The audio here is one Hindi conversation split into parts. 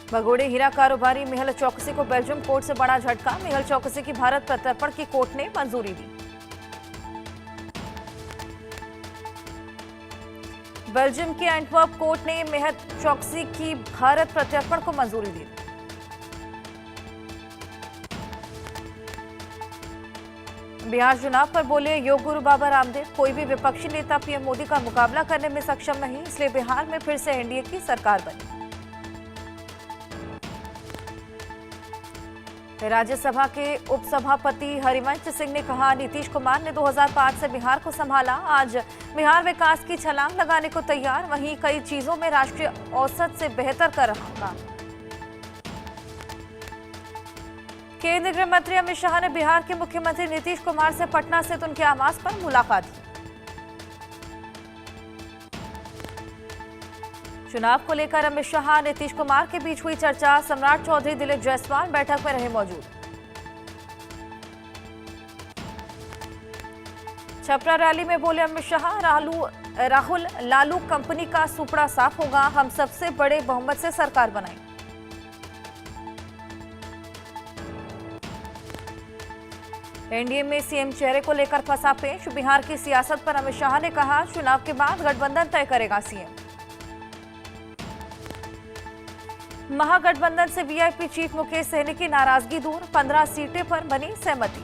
भगोड़े हीरा कारोबारी मेहुल चौकसी को बेल्जियम कोर्ट से बड़ा झटका। मेहुल चौकसी की भारत प्रत्यर्पण की कोर्ट ने मंजूरी दी। बेल्जियम के एंटवर्प कोर्ट ने मेहुल चौकसी की भारत प्रत्यर्पण को मंजूरी दी। बिहार चुनाव पर बोले योग गुरु बाबा रामदेव, कोई भी विपक्षी नेता पीएम मोदी का मुकाबला करने में सक्षम नहीं, इसलिए बिहार में फिर से एनडीए की सरकार बनी। राज्यसभा के उपसभापति हरिवंश सिंह ने कहा, नीतीश कुमार ने 2005 से बिहार को संभाला, आज बिहार विकास की छलांग लगाने को तैयार, वहीं कई चीजों में राष्ट्रीय औसत से बेहतर कर रहा काम। केंद्रीय गृह मंत्री अमित शाह ने बिहार के मुख्यमंत्री नीतीश कुमार से पटना स्थित उनके आवास पर मुलाकात की। चुनाव को लेकर अमित शाह नीतीश कुमार के बीच हुई चर्चा। सम्राट चौधरी, दिलीप जायसवाल बैठक में रहे मौजूद। छपरा रैली में बोले अमित शाह, राहुल लालू कंपनी का सुपड़ा साफ होगा, हम सबसे बड़े बहुमत से सरकार बनाएंगे। एनडीए में सीएम चेहरे को लेकर फंसा पेच। बिहार की सियासत पर अमित शाह ने कहा, चुनाव के बाद गठबंधन तय करेगा सीएम। महागठबंधन से वीआईपी चीफ मुकेश सहनी की नाराजगी दूर, 15 सीटें पर बनी सहमति।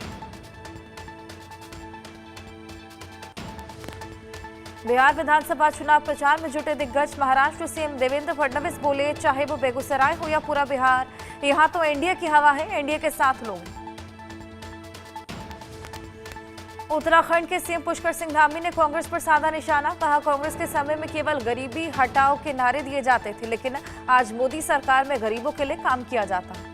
बिहार विधानसभा चुनाव प्रचार में जुटे दिग्गज। महाराष्ट्र सीएम देवेंद्र फडणवीस बोले, चाहे वो बेगूसराय हो या पूरा बिहार, यहां तो एनडीए की हवा है, एनडीए के साथ लोग। उत्तराखंड के सीएम पुष्कर सिंह धामी ने कांग्रेस पर साधा निशाना, कहा, कांग्रेस के समय में केवल गरीबी हटाओ के नारे दिए जाते थे, लेकिन आज मोदी सरकार में गरीबों के लिए काम किया जाता है।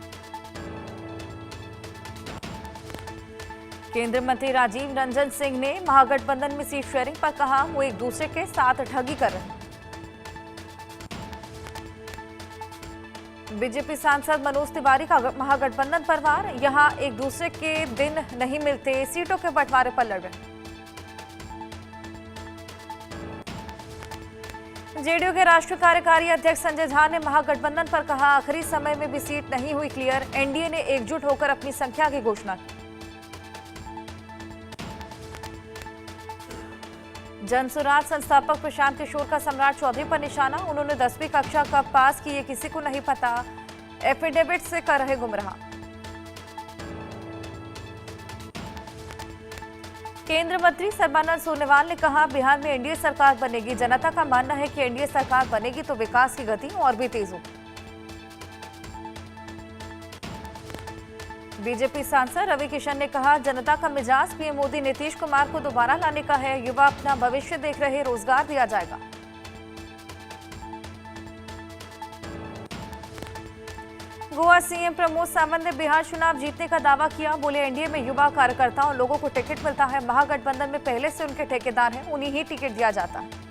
केंद्रीय मंत्री राजीव रंजन सिंह ने महागठबंधन में सीट शेयरिंग पर कहा, वो एक दूसरे के साथ ठगी कर रहे हैं। बीजेपी सांसद मनोज तिवारी का महागठबंधन पर वार, यहां एक दूसरे के दिन नहीं मिलते, सीटों के बंटवारे पर लड़ रहे। जेडीयू के राष्ट्रीय कार्यकारी अध्यक्ष संजय झा ने महागठबंधन पर कहा, आखिरी समय में भी सीट नहीं हुई क्लियर, एनडीए ने एकजुट होकर अपनी संख्या की घोषणा की। जनसुराज संस्थापक प्रशांत किशोर का सम्राट चौधरी पर निशाना, उन्होंने 10वीं कक्षा कब पास की ये किसी को नहीं पता, एफिडेविट से कर रहे गुमराह। केंद्रीय मंत्री सर्बानंद सोनोवाल ने कहा, बिहार में एनडीए सरकार बनेगी, जनता का मानना है कि एनडीए सरकार बनेगी तो विकास की गति और भी तेज होगी। बीजेपी सांसद रवि किशन ने कहा, जनता का मिजाज पीएम मोदी नीतीश कुमार को दोबारा लाने का है, युवा अपना भविष्य देख रहे, रोजगार दिया जाएगा। गोवा सीएम प्रमोद सावंत ने बिहार चुनाव जीतने का दावा किया, बोले, एनडीए में युवा कार्यकर्ताओं लोगों को टिकट मिलता है, महागठबंधन में पहले से उनके ठेकेदार हैं, उन्हीं ही टिकट दिया जाता है।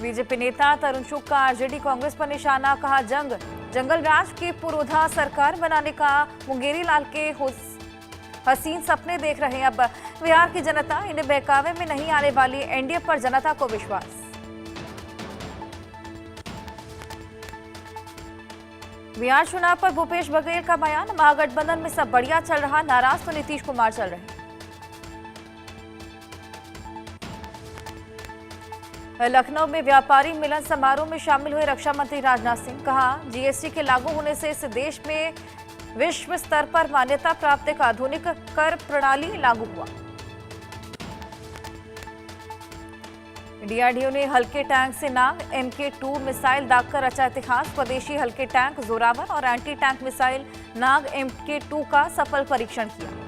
बीजेपी नेता तरुण चुग का आरजेडी कांग्रेस पर निशाना, कहा, जंगल राज की पुरोधा सरकार बनाने का मुंगेरी लाल के हसीन सपने देख रहे हैं, अब बिहार की जनता इन्हें बहकावे में नहीं आने वाली, एनडीए पर जनता को विश्वास। बिहार चुनाव पर भूपेश बघेल का बयान, महागठबंधन में सब बढ़िया चल रहा, नाराज तो नीतीश कुमार चल रहे। लखनऊ में व्यापारी मिलन समारोह में शामिल हुए रक्षा मंत्री राजनाथ सिंह, कहा, जीएसटी के लागू होने से इस देश में विश्व स्तर पर मान्यता प्राप्त एक आधुनिक कर प्रणाली लागू हुआ। डीआरडीओ ने हल्के टैंक से नाग MK2 मिसाइल दागकर रचा इतिहास, स्वदेशी हल्के टैंक जोरावर और एंटी टैंक मिसाइल नाग MK2 का सफल परीक्षण किया।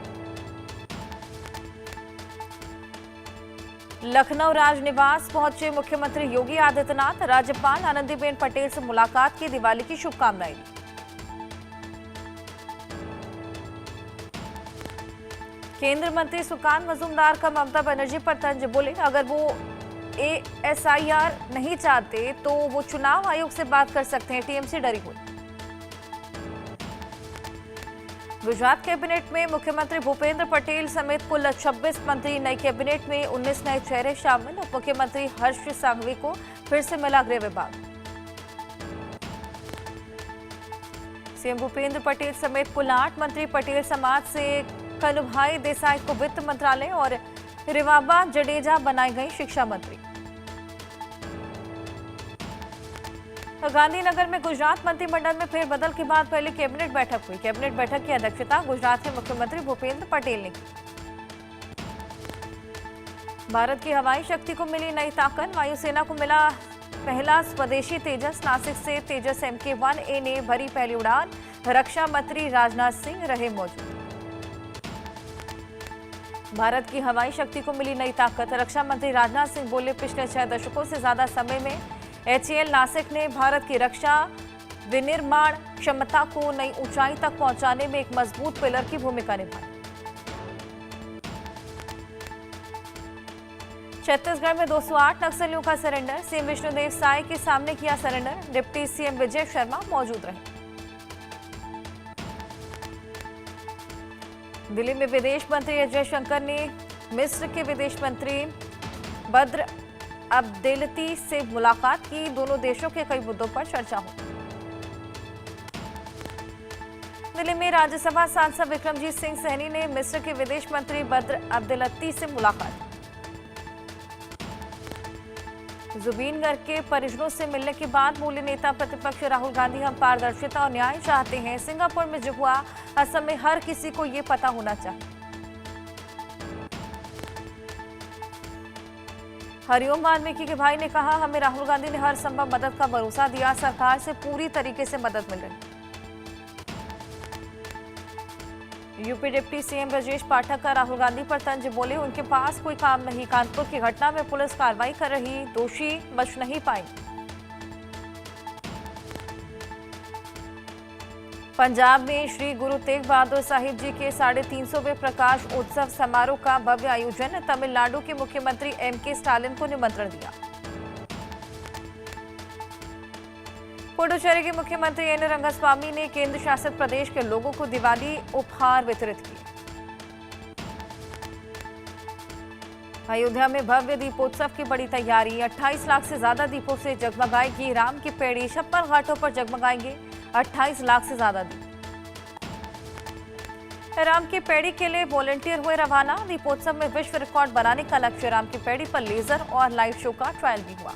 लखनऊ राजनिवास पहुंचे मुख्यमंत्री योगी आदित्यनाथ, राज्यपाल आनंदीबेन पटेल से मुलाकात की, दिवाली की शुभकामनाएं दी। केंद्रीय मंत्री सुकांत मजूमदार का ममता बनर्जी पर तंज, बोले, अगर वो ASIR नहीं चाहते तो वो चुनाव आयोग से बात कर सकते हैं, टीएमसी डरी हुई। गुजरात कैबिनेट में मुख्यमंत्री भूपेंद्र पटेल समेत कुल 26 मंत्री, नई कैबिनेट में 19 नए चेहरे शामिल। उप मुख्यमंत्री हर्ष सांघवी को फिर से मिला गृह विभाग। सीएम भूपेंद्र पटेल समेत कुल 8 मंत्री पटेल समाज से कनुभाई देसाई को वित्त मंत्रालय और रिवाबा जडेजा बनाई गई शिक्षा मंत्री। गांधीनगर में गुजरात मंत्रिमंडल में फेरबदल के बाद पहली कैबिनेट बैठक हुई। कैबिनेट बैठक की अध्यक्षता गुजरात के मुख्यमंत्री भूपेंद्र पटेल ने की। भारत की हवाई शक्ति को मिली नई ताकत, वायुसेना को मिला पहला स्वदेशी तेजस। नासिक से तेजस MK-1A ने भरी पहली उड़ान। रक्षा मंत्री राजनाथ सिंह रहे मौजूद। भारत की हवाई शक्ति को मिली नई ताकत, रक्षा मंत्री राजनाथ सिंह बोले, पिछले 6 दशकों से ज्यादा समय में HAL नासिक ने भारत की रक्षा विनिर्माण क्षमता को नई ऊंचाई तक पहुंचाने में एक मजबूत पिलर की भूमिका निभाई। छत्तीसगढ़ में 208 नक्सलियों का सरेंडर, सीएम विष्णुदेव साय के सामने किया surrender. Deputy CM Vijay Sharma मौजूद रहे। दिल्ली में विदेश मंत्री एस जयशंकर ने मिस्र के विदेश मंत्री बद्र अब्देलती से मुलाकात की। दोनों देशों के कई मुद्दों पर चर्चा हुई। दिल्ली में राज्यसभा सांसद विक्रमजीत सिंह सैनी ने मिस्र के विदेश मंत्री बद्र अब्देलती से मुलाकात की। जुबीन गर्ग के परिजनों से मिलने के बाद बोले नेता प्रतिपक्ष राहुल गांधी, हम पारदर्शिता और न्याय चाहते हैं। सिंगापुर में जो हुआ, असम में हर किसी को ये पता होना चाहिए। हरिओम वाल्मीकि के भाई ने कहा, हमें राहुल गांधी ने हर संभव मदद का भरोसा दिया। सरकार से पूरी तरीके से मदद मिल रही। UP deputy CM Brajesh Pathak का राहुल गांधी पर तंज, बोले उनके पास कोई काम नहीं। कानपुर की घटना में पुलिस कार्रवाई कर रही, दोषी बच नहीं पाए। पंजाब में श्री गुरु तेग बहादुर साहिब जी के 350वें प्रकाश उत्सव समारोह का भव्य आयोजन। तमिलनाडु के मुख्यमंत्री MK स्टालिन को निमंत्रण दिया। पुडुचेरी के मुख्यमंत्री N रंगास्वामी ने केंद्र शासित प्रदेश के लोगों को दिवाली उपहार वितरित किए। अयोध्या में भव्य दीपोत्सव की बड़ी तैयारी। 28 लाख से ज्यादा दीपों से जगमगाएगी राम की पेड़ी। 56 घाटों पर जगमगाएंगे 28 लाख से ज्यादा दीप। राम की पेड़ी के लिए वॉलंटियर हुए रवाना। दीपोत्सव में विश्व रिकॉर्ड बनाने का लक्ष्य। राम की पेड़ी पर लेजर और लाइट शो का ट्रायल भी हुआ।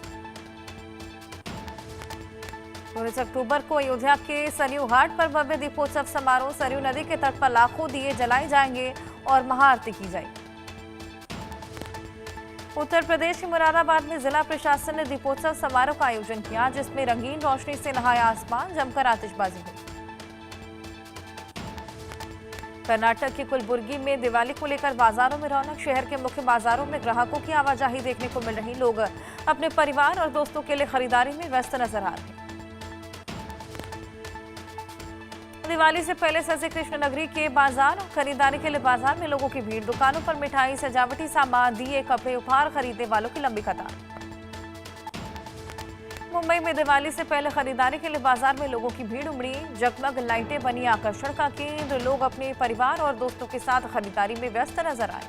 19 अक्टूबर को अयोध्या के सरयू घाट पर भव्य दीपोत्सव समारोह। सरयू नदी के तट पर लाखों दिए जलाए जाएंगे और महाआरती की जाएगी। उत्तर प्रदेश के मुरादाबाद में जिला प्रशासन ने दीपोत्सव समारोह का आयोजन किया, जिसमें रंगीन रोशनी से नहाया आसमान। जमकर आतिशबाजी हुई। कर्नाटक के कलबुर्गी में दिवाली को लेकर बाजारों में रौनक। शहर के मुख्य बाजारों में ग्राहकों की आवाजाही देखने को मिल रही। लोग अपने परिवार और दोस्तों के लिए खरीदारी में व्यस्त नजर आ रहे। दिवाली से पहले सजे कृष्णनगरी के बाजार। खरीदारी के लिए बाजार में लोगों की भीड़। दुकानों पर मिठाई, सजावटी सामान, दिए, कपड़े, उपहार खरीदने वालों की लंबी कतार। मुंबई में दिवाली से पहले खरीदारी के लिए बाजार में लोगों की भीड़ उमड़ी। जगमग लाइटें बनी आकर्षण का केंद्र। लोग अपने परिवार और दोस्तों के साथ खरीदारी में व्यस्त नजर आए।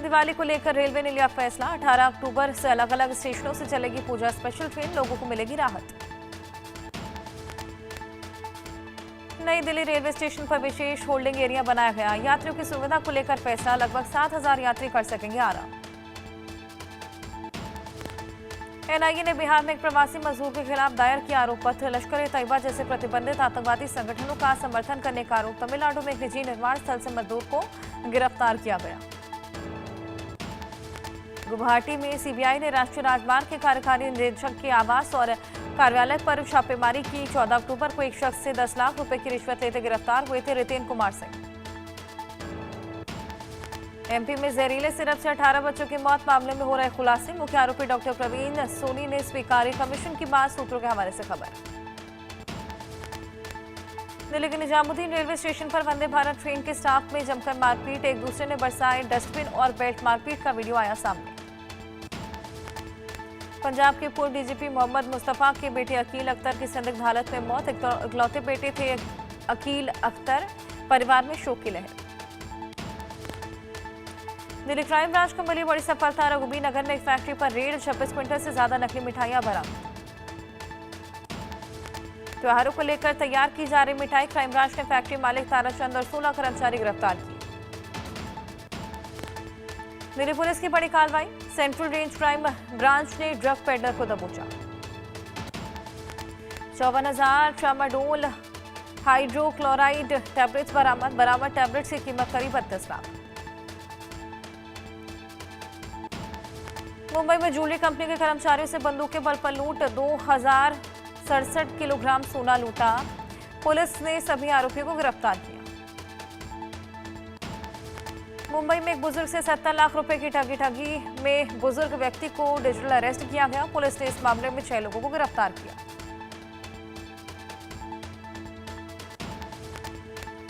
दिवाली को लेकर रेलवे ने लिया फैसला। 18 अक्टूबर से अलग अलग स्टेशनों से चलेगी पूजा स्पेशल ट्रेन। लोगों को मिलेगी राहत। नई दिल्ली रेलवे स्टेशन पर विशेष होल्डिंग एरिया बनाया गया। यात्रियों की सुविधा को लेकर फैसला। लगभग 7,000 यात्री कर सकेंगे आराम। NIA ने बिहार में एक प्रवासी मजदूर के खिलाफ दायर किया आरोप पत्र। लश्कर-ए-तैयबा जैसे प्रतिबंधित आतंकवादी संगठनों का समर्थन करने का आरोप। तमिलनाडु में एक निजी निर्माण स्थल से मजदूर को गिरफ्तार किया गया। गुवाहाटी में CBI ने राष्ट्रीय राजमार्ग के कार्यकारी निदेशक के आवास और कार्यालय पर छापेमारी की। 14 अक्टूबर को एक शख्स से 10 लाख रुपए की रिश्वत लेते गिरफ्तार हुए थे रितेन कुमार सिंह। MP में जहरीले सिरप से 18 बच्चों की मौत मामले में हो रहे खुलासे। मुख्य आरोपी डॉक्टर प्रवीण सोनी ने स्वीकारी। कमीशन की बात। सूत्रों के हवाले से खबर। दिल्ली के निजामुद्दीन रेलवे स्टेशन पर वंदे भारत ट्रेन के स्टाफ में जमकर मारपीट। एक दूसरे ने बरसाए डस्टबिन और बेल्ट। मारपीट का वीडियो आया सामने। पंजाब के पूर्व DGP मोहम्मद मुस्तफा के बेटे अकील अख्तर की संदिग्ध हालत में मौत। इकलौते बेटे थे अकील अख्तर। परिवार में शोक की लहर। दिल्ली क्राइम ब्रांच को मिली बड़ी सफलता। रघुबीर नगर में एक फैक्ट्री पर रेड। 26 क्विंटल से ज्यादा नकली मिठाइयां बरामद। त्योहारों को लेकर तैयार की जा रही मिठाई, क्राइम ब्रांच ने फैक्ट्री मालिक ताराचंद और 16 कर्मचारी गिरफ्तार किए। दिल्ली पुलिस की बड़ी कार्रवाई, सेंट्रल रेंज क्राइम ब्रांच ने ड्रग पेडलर को दबोचा। 54,000 ट्रामाडोल हाइड्रोक्लोराइड टैबलेट्स बरामद टैबलेट्स की कीमत करीब 32 लाख। मुंबई में ज्वेलरी कंपनी के कर्मचारियों से बंदूक के बल पर लूट, 2067 किलोग्राम सोना लूटा। पुलिस ने सभी आरोपियों को गिरफ्तार किया। मुंबई में एक बुजुर्ग से 70 लाख रुपए की ठगी में बुजुर्ग व्यक्ति को डिजिटल अरेस्ट किया गया। पुलिस ने इस मामले में 6 लोगों को गिरफ्तार किया।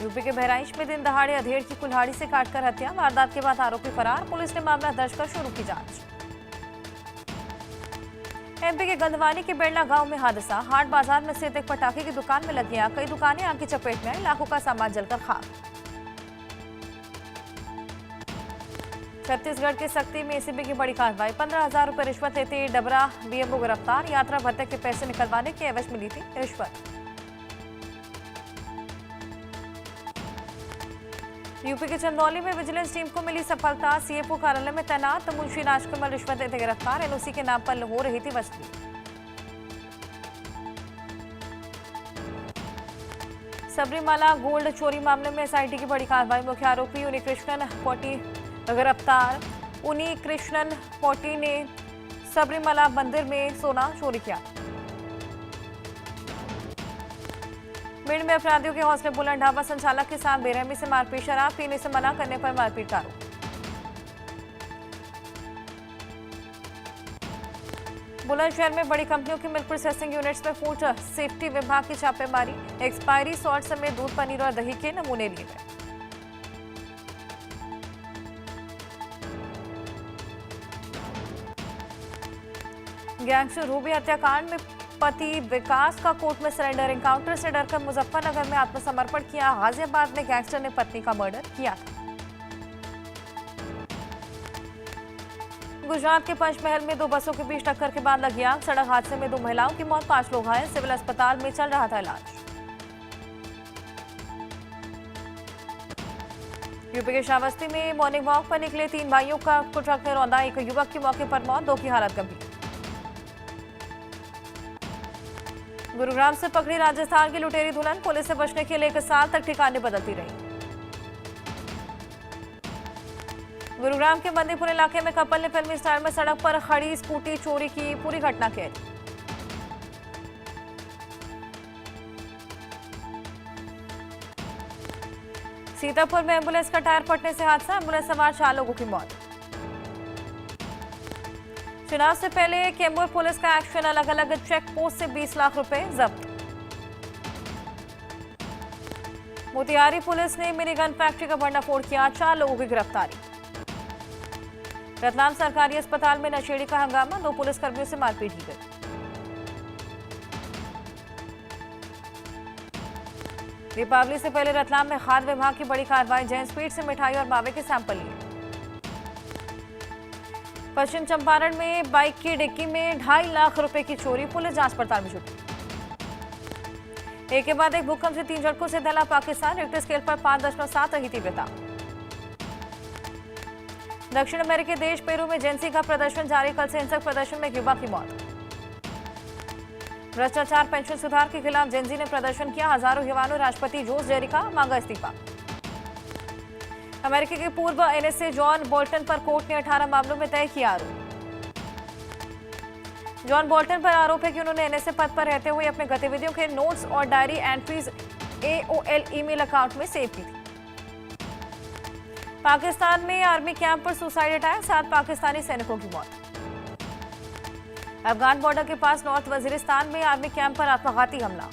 यूपी के बहराइच में दिन दहाड़े अधेड़ की कुल्हाड़ी से काटकर हत्या, वारदात के बाद आरोपी फरार। पुलिस ने मामला दर्ज कर शुरू की जांच। एमपी के गंधवानी के बेड़ला गांव में हादसा, हाट बाजार में स्थित एक पटाखे की दुकान में लग गया। कई दुकानें आग की चपेट में आई, लाखों का सामान जलकर खाक। छत्तीसगढ़ के सक्ती में एसीबी की बड़ी कार्रवाई, 15,000 रुपए रिश्वत लेते डबरा बीएमओ गिरफ्तार। यात्रा भत्ते के पैसे निकलवाने की एवज मिली थी रिश्वत। यूपी के चंदौली में विजिलेंस टीम को मिली सफलता, सीएफओ कार्यालय में तैनात मुंशी राजकमल रिश्वत लेते गिरफ्तार। एनओसी के नाम पर हो रही थी वसूली। सबरीमाला गोल्ड चोरी मामले में एसआईटी की बड़ी कार्रवाई, मुख्य आरोपी उन्नीकृष्णन पोटी गिरफ्तार। उन्नीकृष्णन पोटी ने सबरीमाला मंदिर में सोना चोरी किया। भिंड में अपराधियों के हौसले बुलंद, ढाबा संचालक के साथ बेरहमी से मारपीट, शराब पीने से मना करने पर मारपीट का आरोप। बुलंदशहर में बड़ी कंपनियों की मिल्क प्रोसेसिंग यूनिट्स में फूड सेफ्टी विभाग की छापेमारी, एक्सपायरी सॉल्ट समेत दूध, पनीर और दही के नमूने लिए गए। गैंगस्टर रूबी हत्याकांड में पति विकास का कोर्ट में सरेंडर, एनकाउंटर से डरकर मुजफ्फरनगर में आत्मसमर्पण किया। गाजियाबाद में गैंगस्टर ने पत्नी का मर्डर किया था। गुजरात के पंचमहल में 2 बसों के बीच टक्कर के बाद लगी आग, सड़क हादसे में 2 महिलाओं की मौत, 5 लोग घायल, सिविल अस्पताल में चल रहा था इलाज। यूपी के श्रावस्ती में मॉर्निंग वॉक पर निकले 3 भाइयों को ट्रक ने रौंदा, एक युवक की मौके पर मौत, 2 की हालत गंभीर। गुरुग्राम से पकड़ी राजस्थान की लुटेरी दुल्हन, पुलिस से बचने के लिए 1 साल तक ठिकाने बदलती रही। गुरुग्राम के बंदीपुर इलाके में कपल ने फिल्मी स्टाइल में सड़क पर खड़ी स्कूटी चोरी की, पूरी घटना कैद। सीतापुर में एम्बुलेंस का टायर फटने से हादसा, एम्बुलेंस सवार 4 लोगों की मौत। चुनाव से पहले कैमूर पुलिस का एक्शन, अलग अलग चेक पोस्ट से 20 लाख रुपए जब्त। मोतिहारी पुलिस ने मिनी गन फैक्ट्री का भंडाफोड़ किया, 4 लोगों की गिरफ्तारी। रतलाम सरकारी अस्पताल में नशेड़ी का हंगामा, 2 पुलिसकर्मियों से मारपीट की गई। दीपावली से पहले रतलाम में खाद्य विभाग की बड़ी कार्रवाई, जैन स्पीड से मिठाई और मावे के सैंपल लिए। पश्चिम चंपारण में बाइक की डिक्की में 2.5 लाख रुपए की चोरी, पुलिस जांच पड़ताल में जुटी। एक के बाद एक भूकंप से 3 झटकों से दहला पाकिस्तान, रिक्टर स्केल पर 5.7 रही तीव्रता। दक्षिण अमेरिकी देश पेरू में जेंसी का प्रदर्शन जारी, कल से हिंसक प्रदर्शन में एक युवक की मौत। भ्रष्टाचार पेंशन सुधार के खिलाफ जेंजी ने प्रदर्शन किया, हजारों युवाओं राष्ट्रपति जोस जेरी का मांगा इस्तीफा। अमेरिका के पूर्व एनएसए जॉन बोल्टन पर कोर्ट ने 18 मामलों में तय किया आरोप। जॉन बोल्टन पर आरोप है कि उन्होंने एनएसए पद पर रहते हुए अपने गतिविधियों के नोट्स और diary entries AOL email account में सेव की थी। पाकिस्तान में आर्मी कैंप पर सुसाइड अटैक, 7 पाकिस्तानी सैनिकों की मौत। अफगान बॉर्डर के पास नॉर्थ वजीरिस्तान में आर्मी कैंप पर आत्मघाती हमला।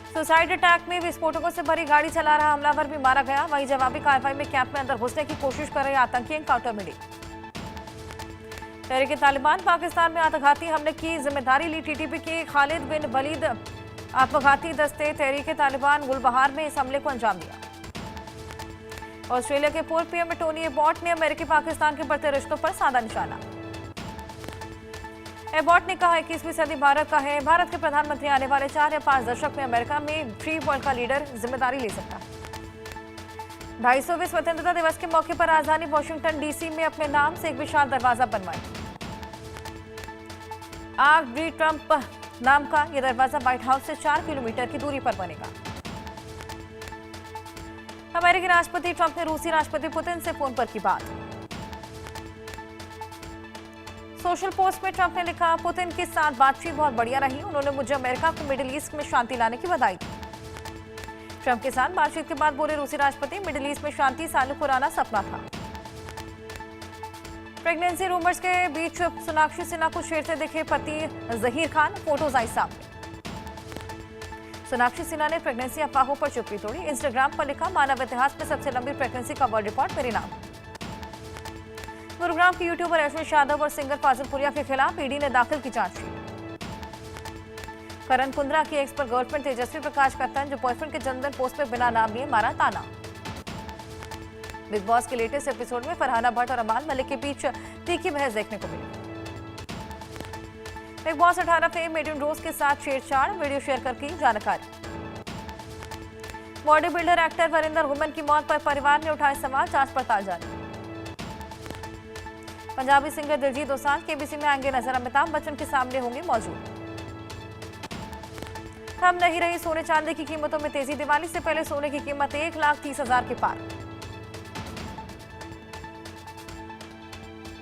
सुसाइड अटैक में विस्फोटकों से भरी गाड़ी चला रहा हमलावर भी मारा गया। वहीं जवाबी कार्रवाई में कैंप में अंदर घुसने की कोशिश कर रहे आतंकी एनकाउंटर मिली। तहरीक तालिबान पाकिस्तान में आत्मघाती हमले की जिम्मेदारी ली, टीटीपी के खालिद बिन वलीद आत्मघाती दस्ते तहरीक तालिबान गुलबहार में इस हमले को अंजाम दिया। ऑस्ट्रेलिया के पूर्व पीएम टोनी एबॉट ने अमेरिकी पाकिस्तान के बढ़ते रिश्तों पर साधा निशाना। एबॉट ने कहा 21वीं सदी भारत का है। भारत के प्रधानमंत्री आने वाले 4 या 5 दशक में अमेरिका में फ्री वर्ल्ड का लीडर जिम्मेदारी ले सकता है। 250वें स्वतंत्रता दिवस के मौके पर राजधानी वॉशिंगटन डीसी में अपने नाम से एक विशाल दरवाजा बनवाए। आर्क डी ट्रंप नाम का यह दरवाजा व्हाइट हाउस से 4 किलोमीटर की दूरी पर बनेगा। अमेरिकी राष्ट्रपति ट्रंप ने रूसी राष्ट्रपति पुतिन से फोन पर की बात। सोशल पोस्ट में ट्रंप ने लिखा, पुतिन के साथ बातचीत बहुत बढ़िया रही। उन्होंने मुझे अमेरिका को मिडिल ईस्ट में शांति लाने की बधाई दी। ट्रंप के साथ बातचीत के बाद बोले रूसी राष्ट्रपति, मिडिल ईस्ट में शांति सालों पुराना सपना था। प्रेगनेंसी रूमर्स के बीच सोनाक्षी सिन्हा को छेड़ते दिखे पति जहीर खान, फोटोज आई सामने। सोनाक्षी सिन्हा ने प्रेगनेंसी अफवाहों पर चुप्पी तोड़ी। इंस्टाग्राम पर लिखा, मानव इतिहास में सबसे लंबी प्रेगनेंसी का वर्ल्ड रिकॉर्ड मेरे नाम। गुरुग्राम के यूट्यूबर ऐश्वर्य यादव और सिंगर फाजिल पुरिया के खिलाफ ईडी ने दाखिल की चार्जशीट। करण कुंद्रा की एक्स पर गर्लफ्रेंड तेजस्वी प्रकाश का तंज, बॉयफ्रेंड के जन्मदिन पोस्ट में बिना नाम लिए मारा ताना। बिग बॉस के लेटेस्ट एपिसोड में फरहाना भट्ट और अमान मलिक के बीच तीखी बहस देखने को मिली। Bigg Boss 18 fame Edin Rose के साथ छेड़छाड़, वीडियो शेयर कर की जानकारी। Body builder actor Varinder Ghuman की मौत पर परिवार ने उठाए सवाल, जांच पड़ताल जारी। पंजाबी सिंगर दिलजीत दोसांझ केबीसी में आएंगे नजर, अमिताभ बच्चन के सामने होंगे मौजूद। थम नहीं रही सोने चांदी की कीमतों में तेजी, दिवाली से पहले सोने की कीमत 1,30,000 के पार।